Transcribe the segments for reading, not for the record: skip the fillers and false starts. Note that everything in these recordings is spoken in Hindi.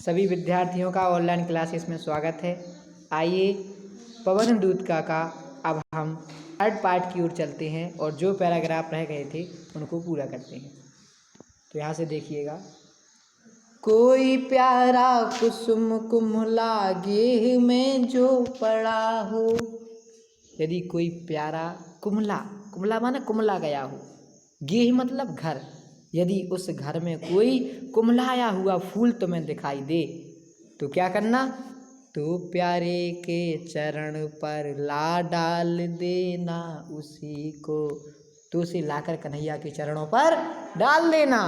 सभी विद्यार्थियों का ऑनलाइन क्लासेस में स्वागत है। आइए पवन दूत का अब हम थर्ड पार्ट की ओर चलते हैं और जो पैराग्राफ रह गए थे उनको पूरा करते हैं। तो यहाँ से देखिएगा, कोई प्यारा कुसुम कुमला गेह में जो पड़ा हो। यदि कोई प्यारा कुमला, कुमला माने कुमला गया हो, गेह मतलब घर, यदि उस घर में कोई कुमलाया हुआ फूल तुम्हें दिखाई दे तो क्या करना, तो प्यारे के चरण पर ला डाल देना उसी को। तो उसे लाकर कन्हैया के चरणों पर डाल देना।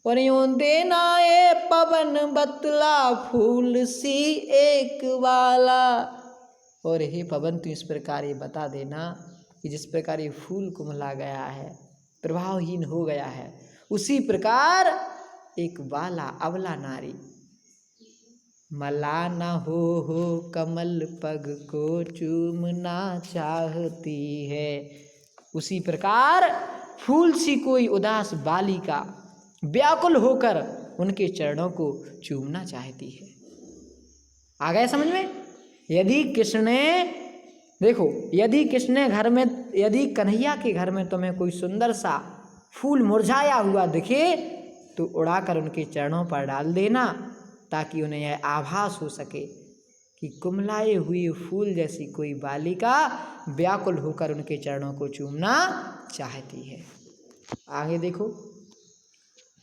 और यूं देना ये पवन बतला फूल सी एक वाला। और हे पवन तू इस प्रकार ये बता देना कि जिस प्रकार ये फूल कुमला गया है, प्रभावहीन हो गया है, उसी प्रकार एक बाला अबला नारी मला न हो कमल पग को चूमना चाहती है। उसी प्रकार फूल सी कोई उदास बालिका व्याकुल होकर उनके चरणों को चूमना चाहती है। आ गया समझ में? यदि कृष्ण घर में, यदि कन्हैया के घर में तुम्हें कोई सुंदर सा फूल मुरझाया हुआ दिखे तो उड़ाकर उनके चरणों पर डाल देना, ताकि उन्हें यह आभास हो सके कि कुमलाए हुए फूल जैसी कोई बालिका व्याकुल होकर उनके चरणों को चूमना चाहती है। आगे देखो,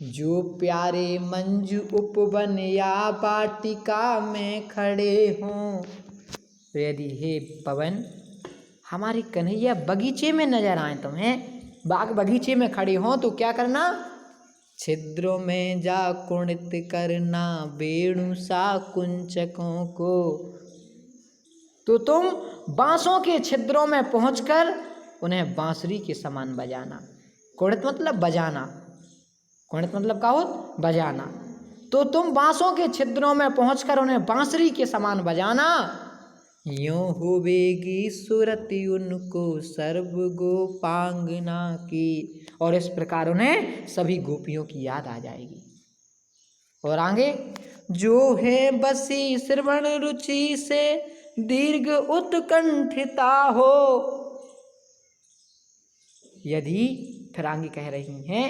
जो प्यारे मंजू उपवन या वाटिका में खड़े हों। तो यदि हे पवन हमारे कन्हैया बगीचे में नजर आए तुम्हें, बाग बगीचे में खड़े हों तो क्या करना, छिद्रों में जा कुणित करना वेणु सा कुंचकों को। तो तुम बांसों के छिद्रों में पहुंचकर उन्हें बांसुरी के समान बजाना। कुणित मतलब बजाना, कुणित मतलब का हो बजाना। तो तुम बांसों के छिद्रों में पहुंचकर उन्हें बांसुरी के समान बजाना। यों होवेगी सुरति उनको सर्व गोपांगना की। और इस प्रकार उन्हें सभी गोपियों की याद आ जाएगी। और आगे, जो है बसी श्रवण रुचि से दीर्घ उत्कंठिता हो। यदि फिर आगे कह रही हैं,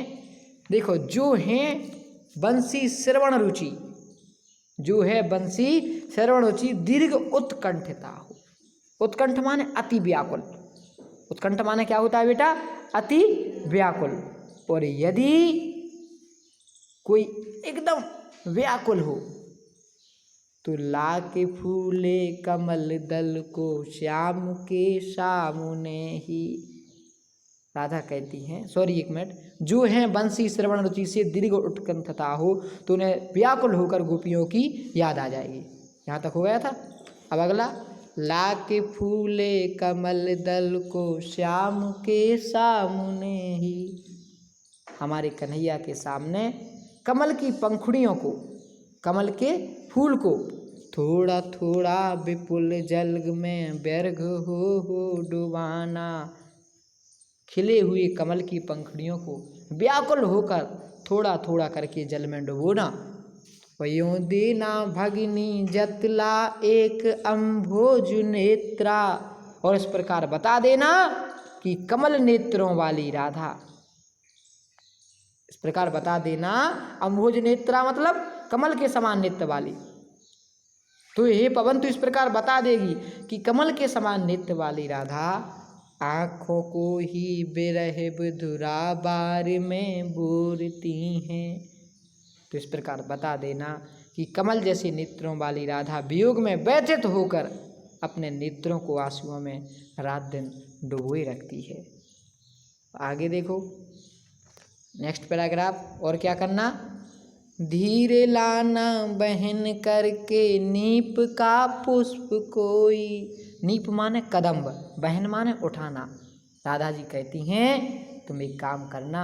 देखो, जो है बंसी श्रवण रुचि, जो है बंसी श्रवण रुचि दीर्घ उत्कंठिता हो। उत्कंठ माने अति व्याकुल। उत्कंठ माने क्या होता है बेटा? अति व्याकुल। और यदि कोई एकदम व्याकुल हो तो ला के फूले कमल दल को श्याम के सामने ही। राधा कहती हैं, सॉरी एक मिनट, जो है बंसी श्रवण रुचि से दीर्घ उत्कंठता हो तो उन्हें व्याकुल होकर गोपियों की याद आ जाएगी। यहाँ तक हो गया था। अब अगला, ला के फूले कमल दल को श्याम के सामने ही। हमारे कन्हैया के सामने कमल की पंखुड़ियों को, कमल के फूल को थोड़ा थोड़ा विपुल जल में व्यर्घ हो डुबाना। खिले हुए कमल की पंखुड़ियों को व्याकुल होकर थोड़ा थोड़ा करके जल में डुबोना। वयों देना भगिनी जतला एक अम्भोज नेत्रा। और इस प्रकार बता देना कि कमल नेत्रों वाली राधा, इस प्रकार बता देना, अम्भोज नेत्रा मतलब कमल के समान नेत्र वाली। तो हे पवन तू इस प्रकार बता देगी कि कमल के समान नेत्र वाली राधा आँखों को ही बिरह बुधुरा बार में बोरती हैं। तो इस प्रकार बता देना कि कमल जैसे नेत्रों वाली राधा वियोग में व्यथित होकर अपने नेत्रों को आंसुओं में रात दिन डुबोए रखती है। आगे देखो नेक्स्ट पैराग्राफ। और क्या करना, धीरे लाना बहन करके नीप का पुष्प कोई। नीप माने कदम्ब, बहन माने उठाना। राधा जी कहती हैं तुम एक काम करना,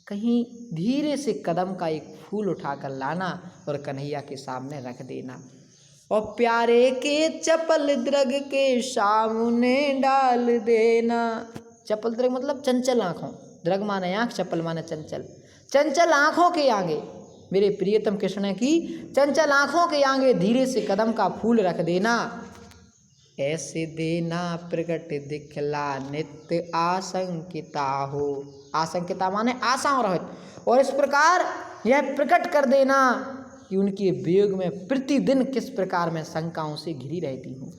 कहीं धीरे से कदम का एक फूल उठाकर लाना और कन्हैया के सामने रख देना। और प्यारे के चपल द्रग के सामने डाल देना। चपल द्रग मतलब चंचल आँखों, द्रग माने आँख, चपल माने चंचल। चंचल आँखों के आगे मेरे प्रियतम कृष्ण की चंचल आँखों के आगे धीरे से कदम का फूल रख देना। ऐसे देना प्रकट दिखला नित्य आशंकिता हो। आशंकिता माने आशा रहित। और इस प्रकार यह प्रकट कर देना कि उनके वियोग में प्रतिदिन किस प्रकार मैं शंकाओं से घिरी रहती हूँ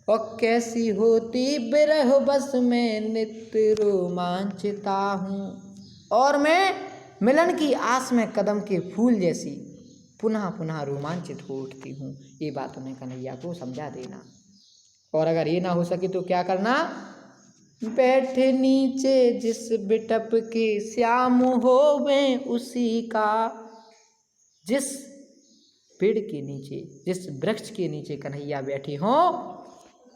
और कैसी होती विरह बस में नित्य रोमांचिता हूँ। और मैं मिलन की आस में कदम के फूल जैसी पुनः पुनः रोमांचित हो उठती हूँ। ये बात उन्हें कन्हैया को समझा देना। और अगर ये ना हो सके तो क्या करना, बैठे नीचे जिस बिटप के श्याम होवे उसी का। जिस पेड़ के नीचे, जिस वृक्ष के नीचे कन्हैया बैठे हों,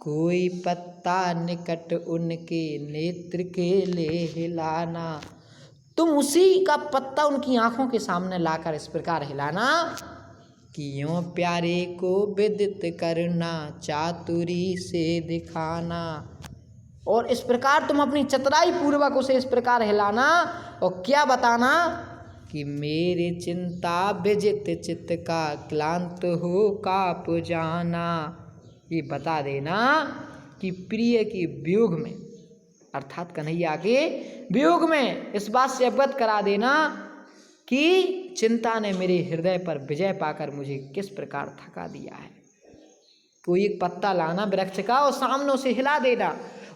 कोई पत्ता निकट उनके नेत्र के ले हिलाना। तुम उसी का पत्ता उनकी आंखों के सामने लाकर इस प्रकार हिलाना कि यों प्यारे को विदित करना चातुरी से दिखाना। और इस प्रकार तुम अपनी चतुराई पूर्वक उसे इस प्रकार हिलाना और क्या बताना कि मेरे चिंता विजित चित्त का क्लांत हो काप जाना। ये बता देना कि प्रिय के वियोग में, अर्थात कन्हैया के वियोग में इस बात से अवगत करा देना कि चिंता ने मेरे हृदय पर विजय पाकर मुझे किस प्रकार थका दिया है। कोई एक पत्ता लाना वृक्ष का और सामने उसे हिला देना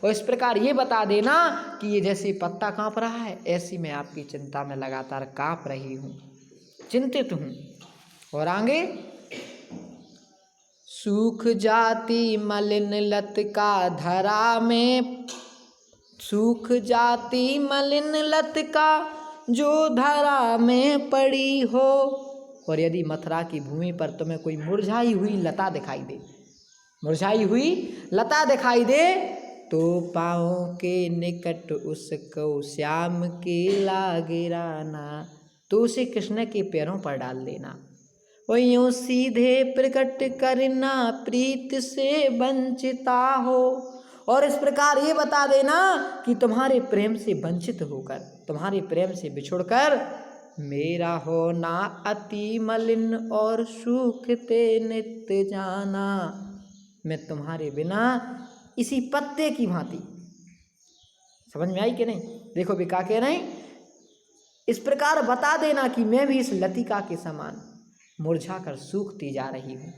और इस प्रकार ये बता देना कि ये जैसे पत्ता कांप रहा है ऐसी मैं आपकी चिंता में लगातार कांप रही हूँ, चिंतित हूँ। और आगे, सूख जाती मलिन लत का धरा में, सूख जाती मलिन लत का जो धरा में पड़ी हो। और यदि मथुरा की भूमि पर तुम्हें कोई मुरझाई हुई लता दिखाई दे, मुरझाई हुई लता दिखाई दे, तो पाँव के निकट उसको श्याम के ला गिराना। तो उसे कृष्ण के पैरों पर डाल देना। और यूं सीधे प्रकट करना प्रीत से वंचिता हो। और इस प्रकार ये बता देना कि तुम्हारे प्रेम से वंचित होकर, तुम्हारे प्रेम से बिछुड़कर मेरा होना अति मलिन और सूखते नित्य जाना। मैं तुम्हारे बिना इसी पत्ते की भांति, समझ में आई कि नहीं? देखो बिका के नहीं, इस प्रकार बता देना कि मैं भी इस लतिका के समान मुरझा कर सूखती जा रही हूँ।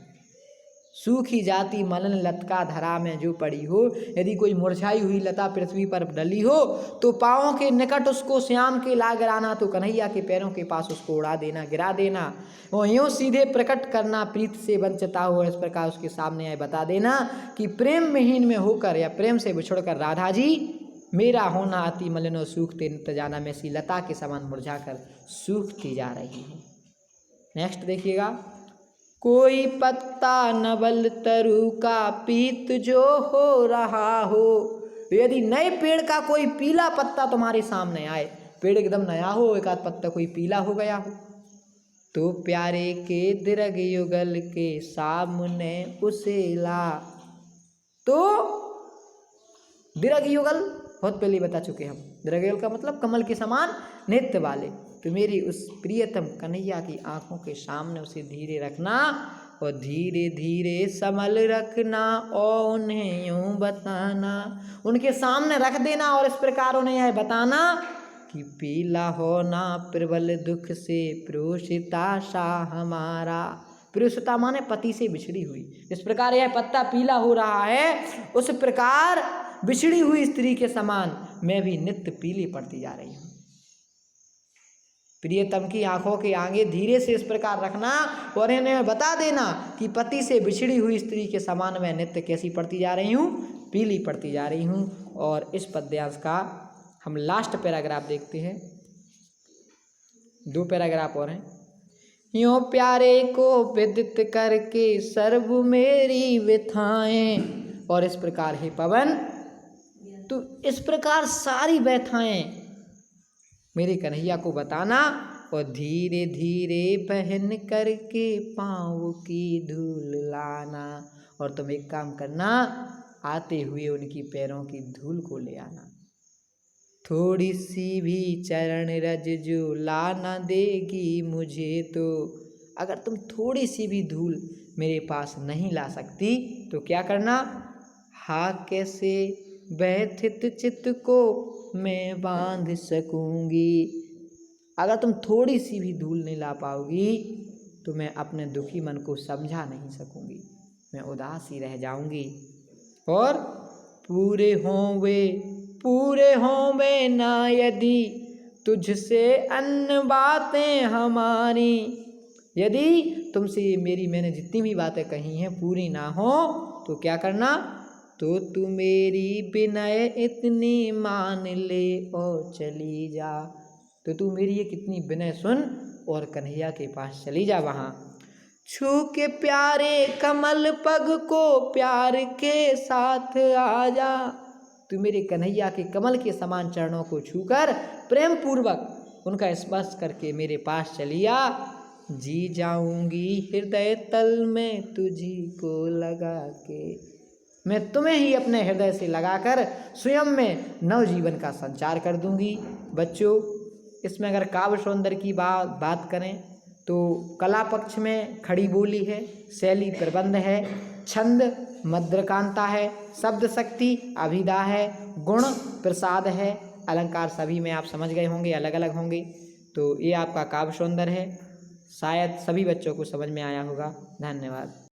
सूखी जाती मलिन लता धरा में जो पड़ी हो। यदि कोई मुरझाई हुई लता पृथ्वी पर डली हो तो पाँवों के निकट उसको श्याम के ला गिराना, तो कन्हैया के पैरों के पास उसको उड़ा देना, गिरा देना। वो यूँ सीधे प्रकट करना प्रीत से वंचिता हो। इस प्रकार उसके सामने आए बता देना कि प्रेम विहीन में होकर या प्रेम से बिछुड़कर राधा जी मेरा होना अति मलिन और सूखते नित्य जाना, में सी लता के समान मुरझा कर सूखती जा रही हूँ। नेक्स्ट देखिएगा, कोई पत्ता नवल तरु का पीत जो हो रहा हो। यदि नए पेड़ का कोई पीला पत्ता तुम्हारे सामने आए, पेड़ एकदम नया हो, एक आध पत्ता कोई पीला हो गया हो, तो प्यारे के दीर्घ युगल के सामने उसे ला। तो दीर्घ युगल बहुत पहले बता चुके हम। दीर्घ युगल का मतलब कमल के समान नेत्र वाले। तो मेरी उस प्रियतम कन्हैया की आंखों के सामने उसे धीरे रखना और धीरे धीरे संभल रखना और उन्हें यूं बताना, उनके सामने रख देना और इस प्रकार उन्हें यह बताना कि पीला होना प्रबल दुख से प्रोषिता सा हमारा। प्रोषिता माने पति से बिछड़ी हुई। इस प्रकार यह पत्ता पीला हो रहा है, उस प्रकार बिछड़ी हुई स्त्री के समान मैं भी नित्य पीली पड़ती जा रही हूँ। प्रियतम की आंखों के आगे धीरे से इस प्रकार रखना और इन्हें बता देना कि पति से बिछड़ी हुई स्त्री के समान मैं नित्य कैसी पड़ती जा रही हूँ, पीली पड़ती जा रही हूँ। और इस पद्यांश का हम लास्ट पैराग्राफ देखते हैं, 2 पैराग्राफ और हैं। यों प्यारे को विदित करके सर्व मेरी व्यथाएं। और इस प्रकार हे पवन, तो इस प्रकार सारी व्यथाएं मेरे कन्हैया को बताना और धीरे धीरे पहन करके पाँव की धूल लाना। और तुम एक काम करना, आते हुए उनकी पैरों की धूल को ले आना, थोड़ी सी भी चरण रज जो ला न देगी मुझे तो। अगर तुम थोड़ी सी भी धूल मेरे पास नहीं ला सकती तो क्या करना, हा कैसे व्यथित चित्त को मैं बांध सकूंगी। अगर तुम थोड़ी सी भी धूल नहीं ला पाओगी तो मैं अपने दुखी मन को समझा नहीं सकूंगी, मैं उदास ही रह जाऊंगी। और पूरे हों वे ना यदि तुझसे अन्य बातें हमारी। यदि तुमसे मैंने जितनी भी बातें कही हैं पूरी ना हो तो क्या करना, तो तू मेरी विनय इतनी मान ले और चली जा। तो तू मेरी ये कितनी विनय सुन और कन्हैया के पास चली जा। वहाँ छू के प्यारे कमल पग को प्यार के साथ आ जा। तू मेरे कन्हैया के कमल के समान चरणों को छूकर प्रेम पूर्वक उनका स्पर्श करके मेरे पास चली आ। जी जाऊंगी हृदय तल में तुझी को लगा के। मैं तुम्हें ही अपने हृदय से लगाकर स्वयं में नव जीवन का संचार कर दूंगी। बच्चों, इसमें अगर काव्य सौंदर्य की बात करें तो कला पक्ष में खड़ी बोली है, शैली प्रबंध है, छंद मद्रकांता है, शब्द शक्ति अभिधा है, गुण प्रसाद है, अलंकार सभी में आप समझ गए होंगे, अलग अलग होंगे। तो ये आपका काव्य सौंदर्य है। शायद सभी बच्चों को समझ में आया होगा। धन्यवाद।